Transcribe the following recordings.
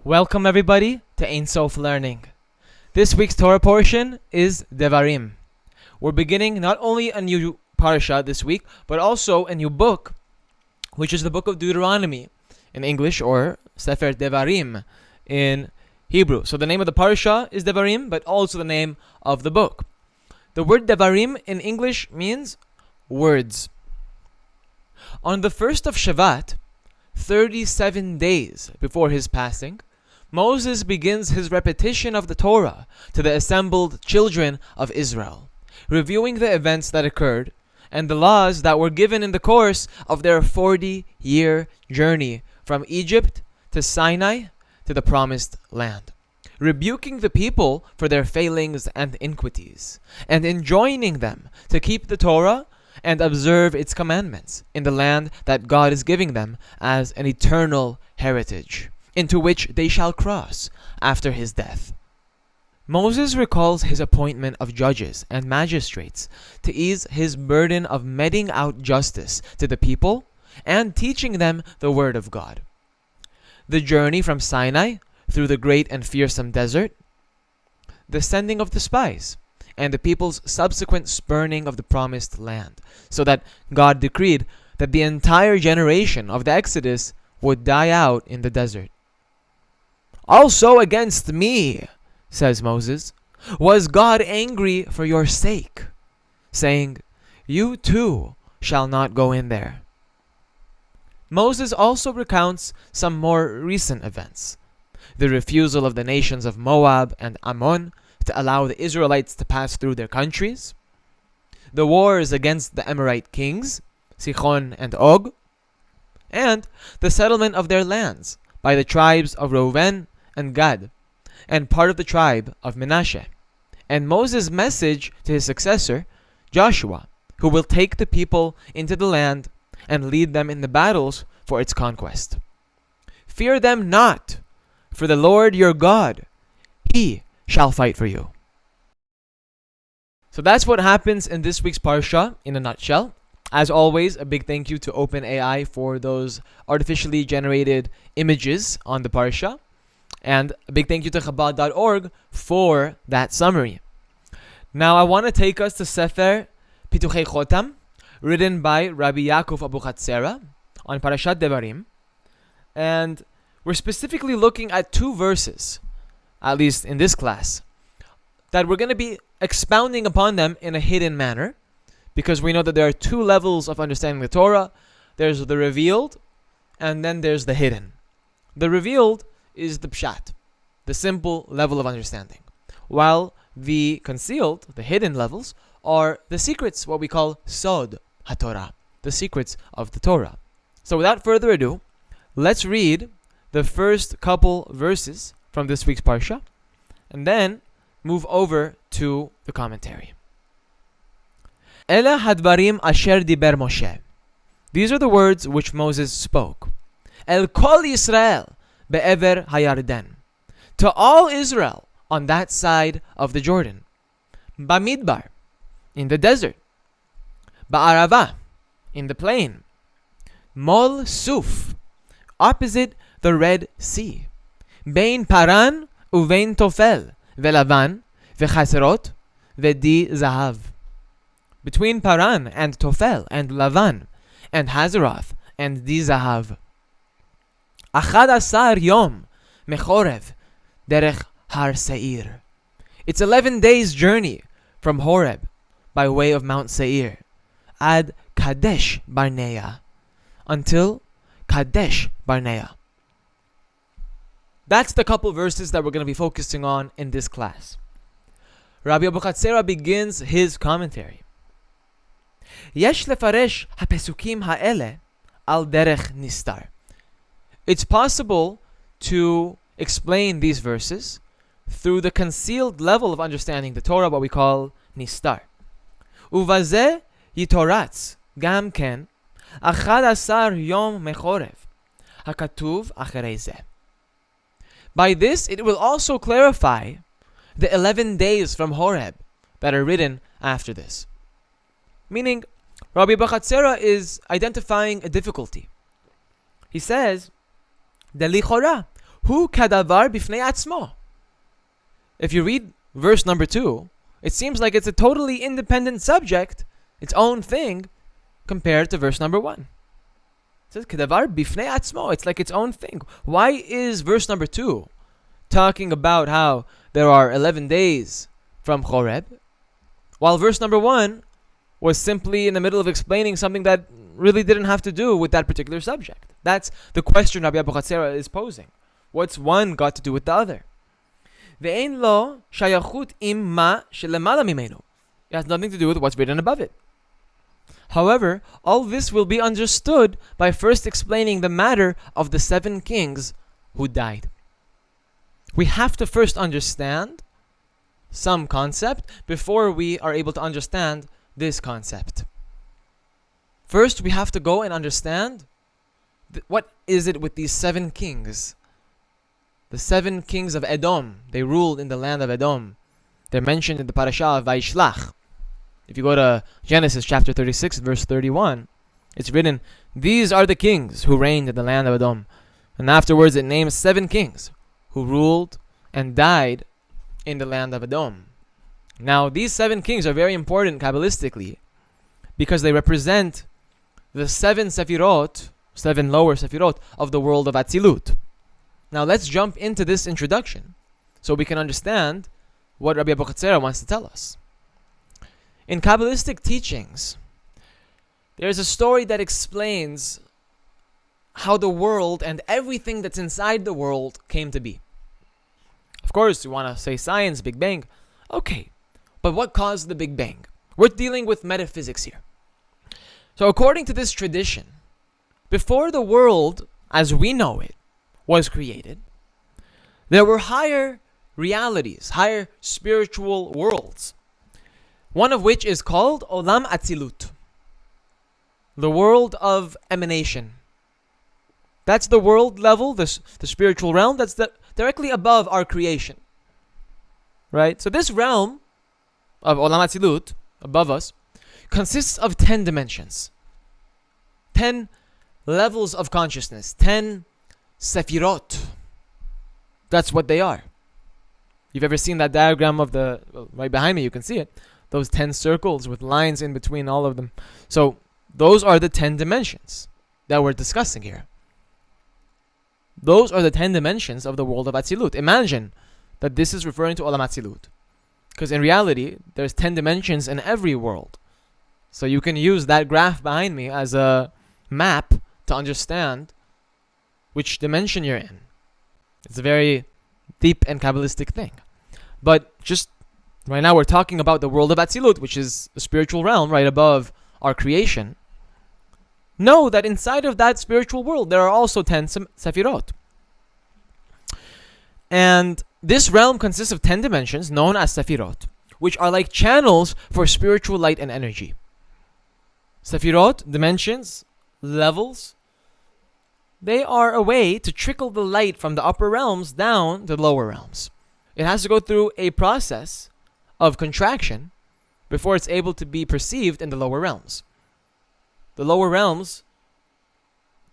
Welcome everybody to Ein Sof Learning. This week's Torah portion is Devarim. We're beginning not only a new Parasha this week, but also a new book, which is the book of Deuteronomy in English, or Sefer Devarim in Hebrew. So the name of the Parasha is Devarim, but also the name of the book. The word Devarim in English means words. On the first of Shevat, 37 days before his passing, Moses begins his repetition of the Torah to the assembled children of Israel, reviewing the events that occurred and the laws that were given in the course of their 40-year journey from Egypt to Sinai to the Promised Land, rebuking the people for their failings and iniquities, and enjoining them to keep the Torah and observe its commandments in the land that God is giving them as an eternal heritage, into which they shall cross after his death. Moses recalls his appointment of judges and magistrates to ease his burden of meting out justice to the people and teaching them the word of God. The journey from Sinai through the great and fearsome desert, the sending of the spies, and the people's subsequent spurning of the promised land, so that God decreed that the entire generation of the Exodus would die out in the desert. Also against me, says Moses, was God angry for your sake, saying, you too shall not go in there. Moses also recounts some more recent events: the refusal of the nations of Moab and Ammon to allow the Israelites to pass through their countries, the wars against the Amorite kings, Sichon and Og, and the settlement of their lands by the tribes of Reuven and Gad, and part of the tribe of Menashe, and Moses' message to his successor, Joshua, who will take the people into the land and lead them in the battles for its conquest. Fear them not, for the Lord your God, he shall fight for you. So that's what happens in this week's Parsha in a nutshell. As always, a big thank you to OpenAI for those artificially generated images on the Parsha. And a big thank you to Chabad.org for that summary. Now I want to take us to Sefer Pituchei Chotam, written by Rabbi Yaakov Abu Chatzera on Parashat Devarim. And we're specifically looking at two verses, at least in this class, that we're going to be expounding upon them in a hidden manner, because we know that there are two levels of understanding the Torah. There's the revealed, and then there's the hidden. The revealed is the pshat, the simple level of understanding, while the concealed, the hidden levels, are the secrets, what we call sod haTorah, the secrets of the Torah. So without further ado, let's read the first couple verses from this week's Parsha, and then move over to the commentary. Ela hadvarim asher diber Moshe. These are the words which Moses spoke. El kol Yisrael be'ever hayarden. To all Israel on that side of the Jordan. Bamidbar, in the desert. Ba'arava, in the plain. Mol Suf, opposite the Red Sea. Bein Paran uvein Tofel, veLavan, veChaserot, veDi Zahav. Between Paran and Tofel and Lavan, and Hazeroth and Di Zahav. Achad Asar Yom Mechorev Derech Har Seir. It's 11 days journey from Horeb by way of Mount Seir, ad Kadesh Barnea, until Kadesh Barnea. That's the couple verses that we're going to be focusing on in this class. Rabbi Abu Chatzera begins his commentary. Yesh lefaresh hapesukim ha'ele al derech nistar. It's possible to explain these verses through the concealed level of understanding the Torah, what we call nistar. Uvazeh yitoratz gam ken achad asar yom mechorev hakatuv acharei zeh. By this, it will also clarify the 11 days from Horeb that are written after this. Meaning, Rabbi Abu Chatzera is identifying a difficulty. He says, Delichora, Hu kadavar bifnei atzmo. If you read verse number 2, it seems like it's a totally independent subject, its own thing, compared to verse number 1. It says kadavar bifnei atzmo. It's like its own thing. Why is verse number 2 talking about how there are 11 days from Choreb, while verse number 1 was simply in the middle of explaining something that really didn't have to do with that particular subject? That's the question Rabbi Abuchatzera is posing. What's one got to do with the other? Ve'ein lo shayachut im ma shelemala mimenu. It has nothing to do with what's written above it. However, all this will be understood by first explaining the matter of the 7 kings who died. We have to first understand some concept before we are able to understand this concept. First, we have to go and understand what is it with these 7 kings. The 7 kings of Edom, they ruled in the land of Edom. They're mentioned in the Parasha of Vayishlach. If you go to Genesis chapter 36, verse 31, it's written, "These are the kings who reigned in the land of Edom." And afterwards it names 7 kings who ruled and died in the land of Edom. Now, these 7 kings are very important Kabbalistically because they represent the 7 Sefirot, 7 lower Sefirot of the world of Atzilut. Now, let's jump into this introduction so we can understand what Rabbi Abuchatzera wants to tell us. In Kabbalistic teachings, there's a story that explains how the world and everything that's inside the world came to be. Of course, you want to say science, Big Bang. Okay, but what caused the Big Bang? We're dealing with metaphysics here. So according to this tradition, before the world as we know it was created, there were higher realities, higher spiritual worlds. One of which is called Olam Atzilut, the world of emanation. That's the world level, the spiritual realm that's directly above our creation. Right? So this realm of Olam Atzilut, above us, consists of 10 dimensions. 10 levels of consciousness. 10 Sefirot. That's what they are. You've ever seen that diagram of right behind me, you can see it. Those 10 circles with lines in between all of them. So those are the 10 dimensions that we're discussing here. Those are the 10 dimensions of the world of Atzilut. Imagine that this is referring to Olam Atzilut. Because in reality, there's 10 dimensions in every world. So you can use that graph behind me as a map to understand which dimension you're in. It's a very deep and Kabbalistic thing. But just right now we're talking about the world of Atzilut, which is the spiritual realm right above our creation. Know that inside of that spiritual world, there are also 10 Sefirot. And this realm consists of 10 dimensions known as Sefirot, which are like channels for spiritual light and energy. Sefirot, dimensions, levels, they are a way to trickle the light from the upper realms down to the lower realms. It has to go through a process of contraction before it's able to be perceived in the lower realms. The lower realms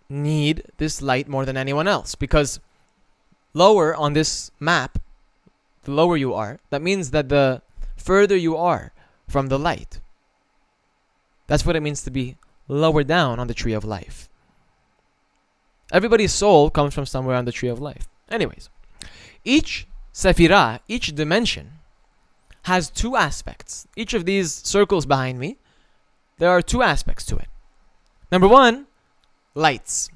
need this light more than anyone else because lower on this map, the lower you are, that means that the further you are from the light. That's what it means to be lower down on the tree of life. Everybody's soul comes from somewhere on the tree of life. Anyways, each Sephirah, each dimension, has 2 aspects. Each of these circles behind me, there are 2 aspects to it. Number 1, lights.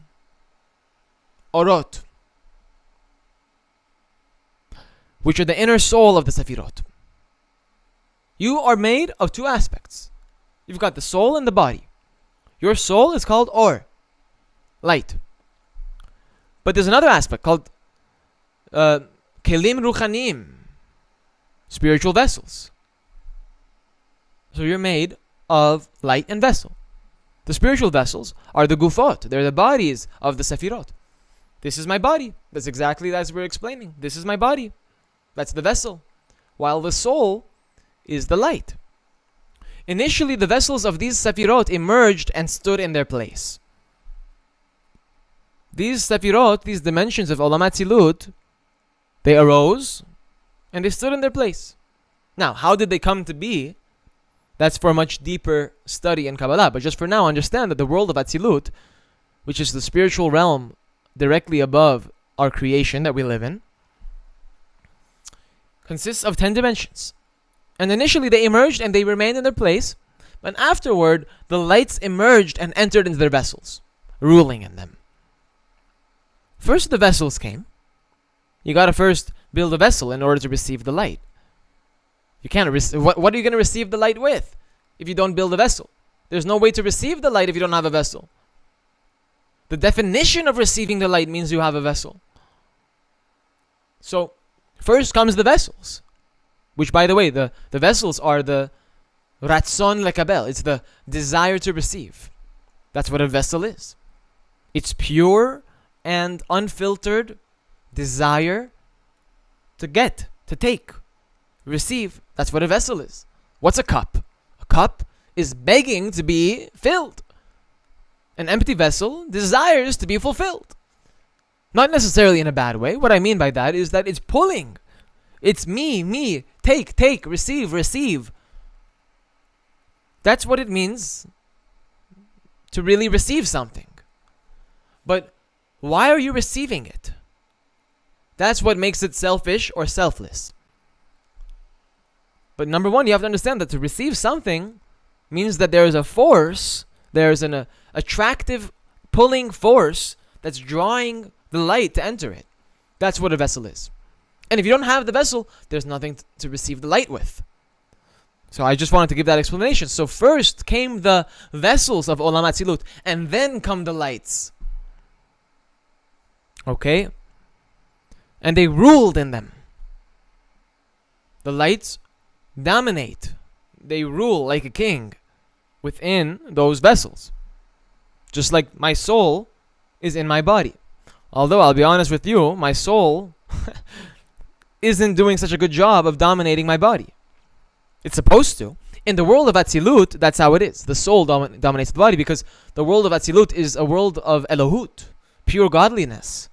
Orot, which are the inner soul of the Sefirot. You are made of 2 aspects. You've got the soul and the body. Your soul is called Or, light. But there's another aspect called Kelim Ruchanim, spiritual vessels. So you're made of light and vessel. The spiritual vessels are the gufot. They're the bodies of the Sefirot. This is my body. That's exactly as we're explaining. This is my body. That's the vessel. While the soul is the light. Initially, the vessels of these Sefirot emerged and stood in their place. these Sefirot, these dimensions of Olam Atzilut, they arose and they stood in their place. Now, how did they come to be? That's for a much deeper study in Kabbalah. But just for now, understand that the world of Atzilut, which is the spiritual realm directly above our creation that we live in, consists of 10 dimensions. And initially they emerged and they remained in their place, but afterward the lights emerged and entered into their vessels, ruling in them. First the vessels came. You gotta first build a vessel in order to receive the light. You can't what are you gonna receive the light with if you don't build a vessel? There's no way to receive the light if you don't have a vessel. The definition of receiving the light means you have a vessel. So first comes the vessels, which, by the way, the vessels are the ratzon lekabel. It's the desire to receive. That's what a vessel is. It's pure and unfiltered desire to get, to take, receive. That's what a vessel is. What's a cup? A cup is begging to be filled. An empty vessel desires to be fulfilled. Not necessarily in a bad way. What I mean by that is that it's pulling. It's me, take, receive. That's what it means to really receive something. But why are you receiving it? That's what makes it selfish or selfless. But number one, you have to understand that to receive something means that there is a force, there's an attractive pulling force that's drawing the light to enter it. That's what a vessel is. And if you don't have the vessel, there's nothing to receive the light with. So I just wanted to give that explanation. So first came the vessels of Olam Atzilut, and then come the lights. Okay? And they ruled in them. The lights dominate. They rule like a king within those vessels. Just like my soul is in my body. Although, I'll be honest with you, my soul isn't doing such a good job of dominating my body. It's supposed to. In the world of Atzilut, that's how it is. The soul dominates the body, because the world of Atzilut is a world of Elohut, pure godliness.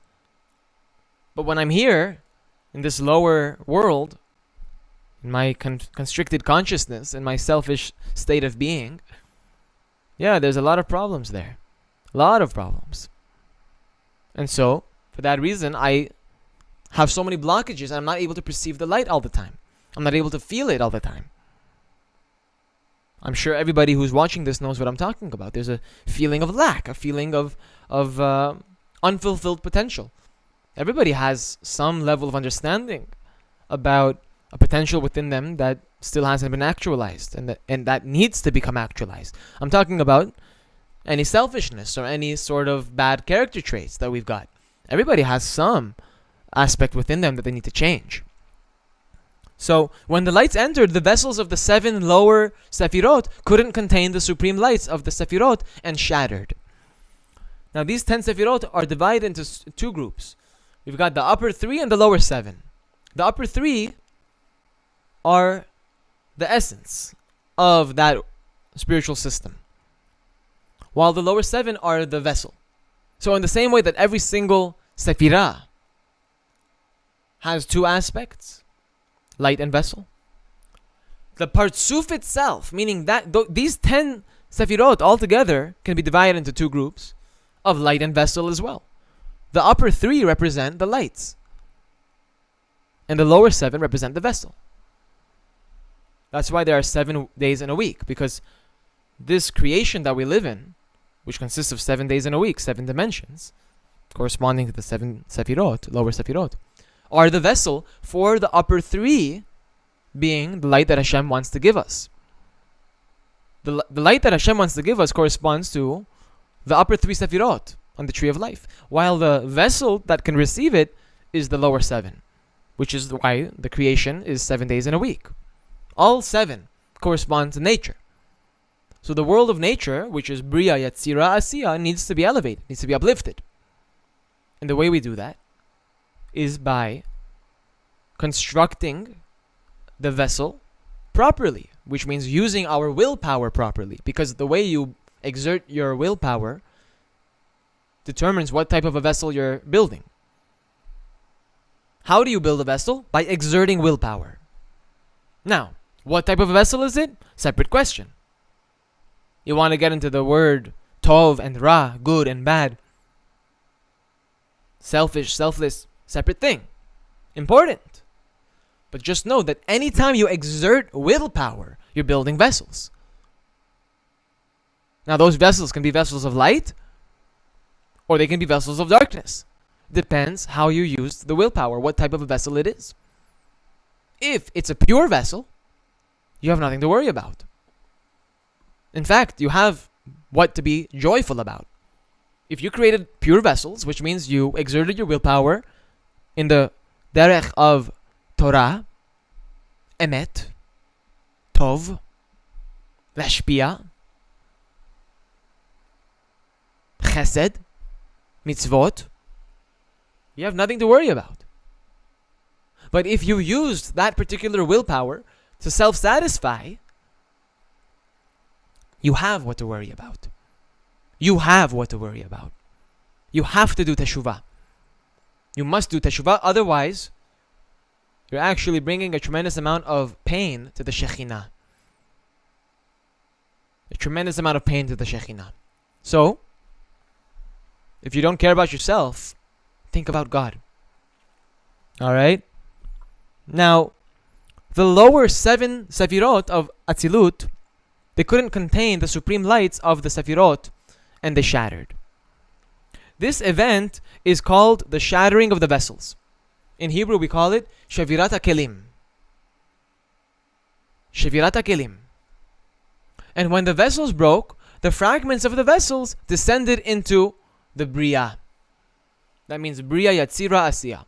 But when I'm here, in this lower world, in my constricted consciousness, in my selfish state of being, yeah, there's a lot of problems there. A lot of problems. And so, for that reason, I have so many blockages, and I'm not able to perceive the light all the time. I'm not able to feel it all the time. I'm sure everybody who's watching this knows what I'm talking about. There's a feeling of lack, a feeling of unfulfilled potential. Everybody has some level of understanding about a potential within them that still hasn't been actualized, and that needs to become actualized. I'm talking about any selfishness or any sort of bad character traits that we've got. Everybody has some aspect within them that they need to change. So, when the lights entered, the vessels of the 7 lower Sefirot couldn't contain the supreme lights of the Sefirot and shattered. Now, these 10 Sefirot are divided into 2 groups. We've got the upper 3 and the lower 7. The upper 3 are the essence of that spiritual system, while the lower 7 are the vessel. So in the same way that every single Sefirah has 2 aspects, light and vessel, the Partsuf itself, meaning that these 10 Sefirot altogether can be divided into 2 groups of light and vessel as well. The upper 3 represent the lights, and the lower 7 represent the vessel. That's why there are 7 days in a week, because this creation that we live in, which consists of 7 days in a week, 7 dimensions, corresponding to the 7 Sefirot, lower Sefirot, are the vessel for the upper 3 being the light that Hashem wants to give us. The light that Hashem wants to give us corresponds to the upper 3 Sefirot on the tree of life, while the vessel that can receive it is the lower 7, which is why the creation is 7 days in a week. All 7 correspond to nature. So the world of nature, which is Bria, Yatzira, Asiya, needs to be elevated, needs to be uplifted. And the way we do that is by constructing the vessel properly, which means using our willpower properly. Because the way you exert your willpower determines what type of a vessel you're building. How do you build a vessel? By exerting willpower. Now, what type of a vessel is it? Separate question. You want to get into the word tov and ra, good and bad, selfish, selfless, separate thing. Important. But just know that anytime you exert willpower, you're building vessels. Now, those vessels can be vessels of light, or they can be vessels of darkness. Depends how you use the willpower, what type of a vessel it is. If it's a pure vessel, you have nothing to worry about. In fact, you have what to be joyful about. If you created pure vessels, which means you exerted your willpower in the derech of Torah, emet, tov, lashpia, chesed, mitzvot, you have nothing to worry about. But if you used that particular willpower to self-satisfy, you have what to worry about. You have what to worry about. You have to do teshuvah. You must do teshuvah, otherwise you're actually bringing a tremendous amount of pain to the Shekhinah. A tremendous amount of pain to the Shekhinah. So, if you don't care about yourself, think about God. Alright? Now, the lower 7 Sefirot of Atzilut, they couldn't contain the supreme lights of the Sefirot, and they shattered. This event is called the shattering of the vessels. In Hebrew, we call it Shavirat HaKelim. Shavirat HaKelim. And when the vessels broke, the fragments of the vessels descended into the Bria. That means Bria Yatzira Asiya.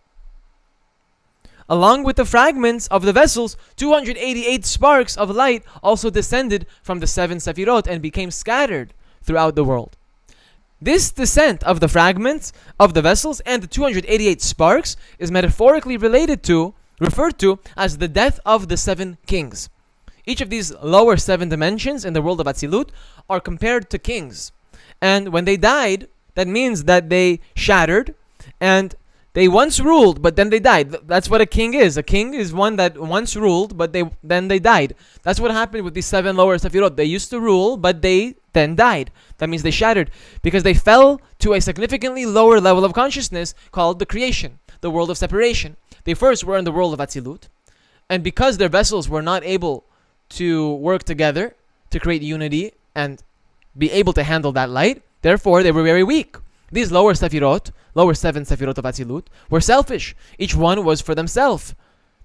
Along with the fragments of the vessels, 288 sparks of light also descended from the 7 Sefirot and became scattered throughout the world. This descent of the fragments of the vessels and the 288 sparks is metaphorically referred to as the death of the 7 kings. Each of these lower 7 dimensions in the world of Atzilut are compared to kings. And when they died, that means that they shattered and they once ruled, but then they died. That's what a king is. A king is one that once ruled, but then they died. That's what happened with these 7 lower Sefirot. They used to rule, but they then died. That means they shattered because they fell to a significantly lower level of consciousness called the creation, the world of separation. They first were in the world of Atzilut, and because their vessels were not able to work together to create unity and be able to handle that light, therefore they were very weak. These lower 7 Sefirot of Atzilut, were selfish. Each one was for themselves.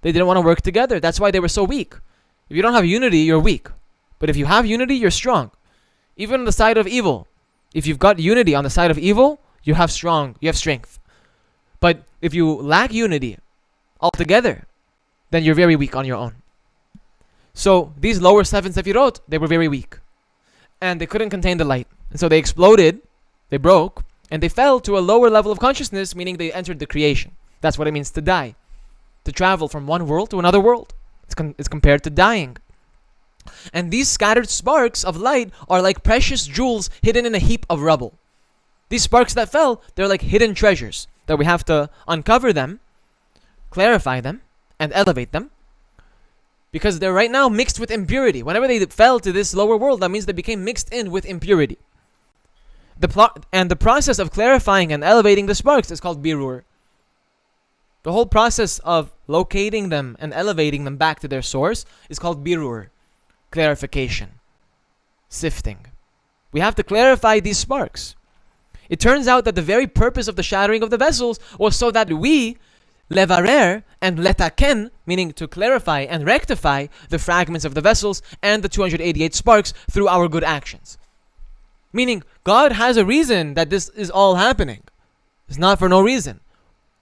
They didn't want to work together. That's why they were so weak. If you don't have unity, you're weak. But if you have unity, you're strong. Even on the side of evil, if you've got unity on the side of evil, you have strength. But if you lack unity altogether, then you're very weak on your own. So these lower 7 Sefirot, they were very weak. And they couldn't contain the light. And so they exploded, they broke, and they fell to a lower level of consciousness, meaning they entered the creation. That's what it means to die. To travel from one world to another world. It's compared to dying. And these scattered sparks of light are like precious jewels hidden in a heap of rubble. These sparks that fell, they're like hidden treasures that we have to uncover them, clarify them, and elevate them. Because they're right now mixed with impurity. Whenever they fell to this lower world, that means they became mixed in with impurity. The process of clarifying and elevating the sparks is called birur. The whole process of locating them and elevating them back to their source is called birur, clarification, sifting. We have to clarify these sparks. It turns out that the very purpose of the shattering of the vessels was so that we levarer and letaken, meaning to clarify and rectify the fragments of the vessels and the 288 sparks through our good actions. Meaning, God has a reason that this is all happening. It's not for no reason.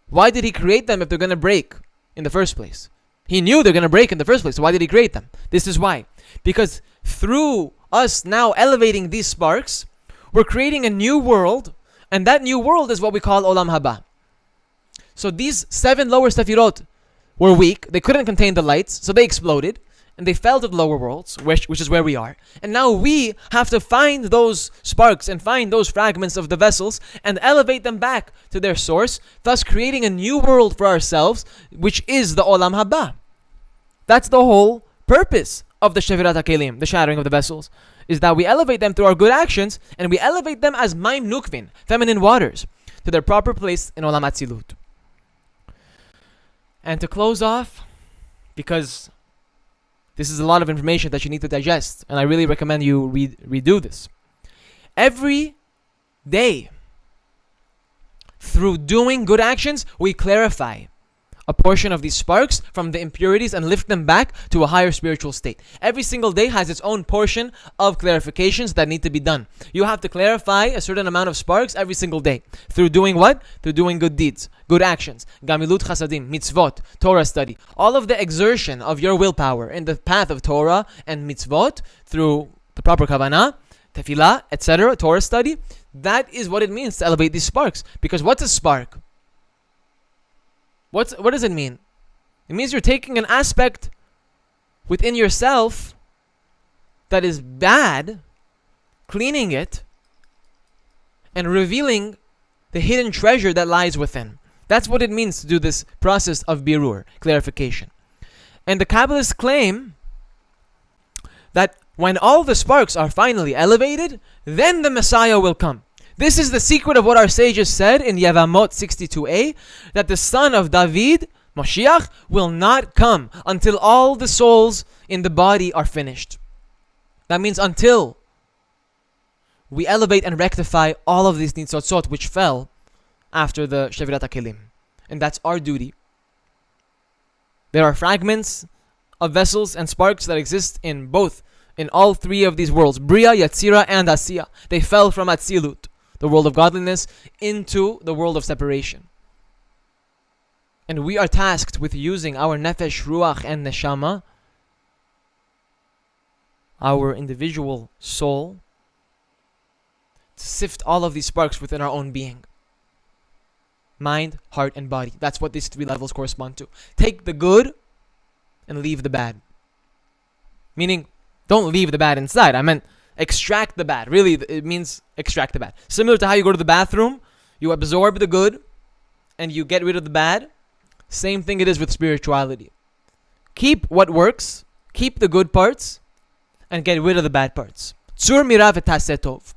Why did He create them if they're going to break in the first place? He knew they're going to break in the first place, so why did He create them? This is why. Because through us now elevating these sparks, we're creating a new world, and that new world is what we call Olam Haba. So these 7 lower Sefirot were weak, they couldn't contain the lights, so they exploded, and they fell to the lower worlds, which is where we are. And now we have to find those sparks and find those fragments of the vessels and elevate them back to their source, thus creating a new world for ourselves, which is the Olam Haba. That's the whole purpose of the Shevirat HaKelim, the shattering of the vessels, is that we elevate them through our good actions, and we elevate them as Maim Nukvin, feminine waters, to their proper place in Olam Atzilut. And to close off, because this is a lot of information that you need to digest, and I really recommend you redo this. Every day, through doing good actions, we clarify a portion of these sparks from the impurities and lift them back to a higher spiritual state. Every single day has its own portion of clarifications that need to be done. You have to clarify a certain amount of sparks every single day. Through doing what? Through doing good deeds, good actions, gamilut chasadim, mitzvot, Torah study. All of the exertion of your willpower in the path of Torah and mitzvot through the proper kavanah, tefillah, etc., Torah study, that is what it means to elevate these sparks. Because what's a spark? What does it mean? It means you're taking an aspect within yourself that is bad, cleaning it, and revealing the hidden treasure that lies within. That's what it means to do this process of birur, clarification. And the Kabbalists claim that when all the sparks are finally elevated, then the Messiah will come. This is the secret of what our sages said in Yevamot 62a, that the son of David, Mashiach, will not come until all the souls in the body are finished. That means until we elevate and rectify all of these nitzotzot which fell after the Shevirat HaKelim. And that's our duty. There are fragments of vessels and sparks that exist in all three of these worlds, Bria, Yatzira, and Asiya. They fell from Atzilut, the world of godliness, into the world of separation. And we are tasked with using our nefesh, ruach, and neshama, our individual soul, to sift all of these sparks within our own being. Mind, heart, and body. That's what these three levels correspond to. Take the good and leave the bad. Meaning, don't leave the bad inside. I meant extract the bad. Really, it means extract the bad. Similar to how you go to the bathroom, you absorb the good and you get rid of the bad. Same thing it is with spirituality. Keep what works, keep the good parts, and get rid of the bad parts. Tzur mira v'taseh tov.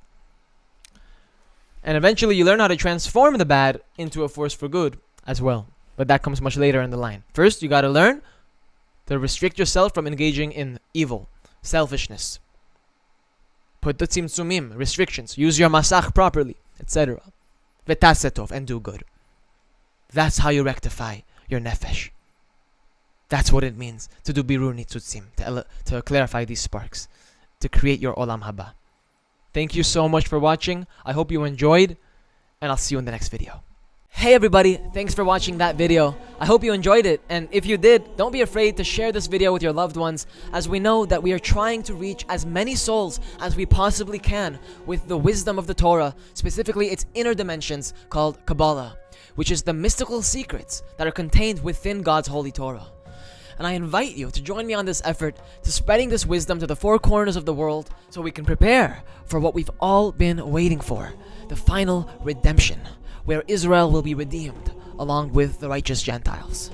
And eventually you learn how to transform the bad into a force for good as well. But that comes much later in the line. First, you got to learn to restrict yourself from engaging in evil, selfishness. Put the tzimtzumim, restrictions. Use your masach properly, etc. V'taseh tov, and do good. That's how you rectify your nefesh. That's what it means to do birur nitzutzim, to clarify these sparks, to create your olam haba. Thank you so much for watching. I hope you enjoyed, and I'll see you in the next video. Hey everybody, thanks for watching that video. I hope you enjoyed it, and if you did, don't be afraid to share this video with your loved ones, as we know that we are trying to reach as many souls as we possibly can with the wisdom of the Torah, specifically its inner dimensions called Kabbalah, which is the mystical secrets that are contained within God's holy Torah. And I invite you to join me on this effort to spreading this wisdom to the four corners of the world so we can prepare for what we've all been waiting for, the final redemption, where Israel will be redeemed along with the righteous Gentiles.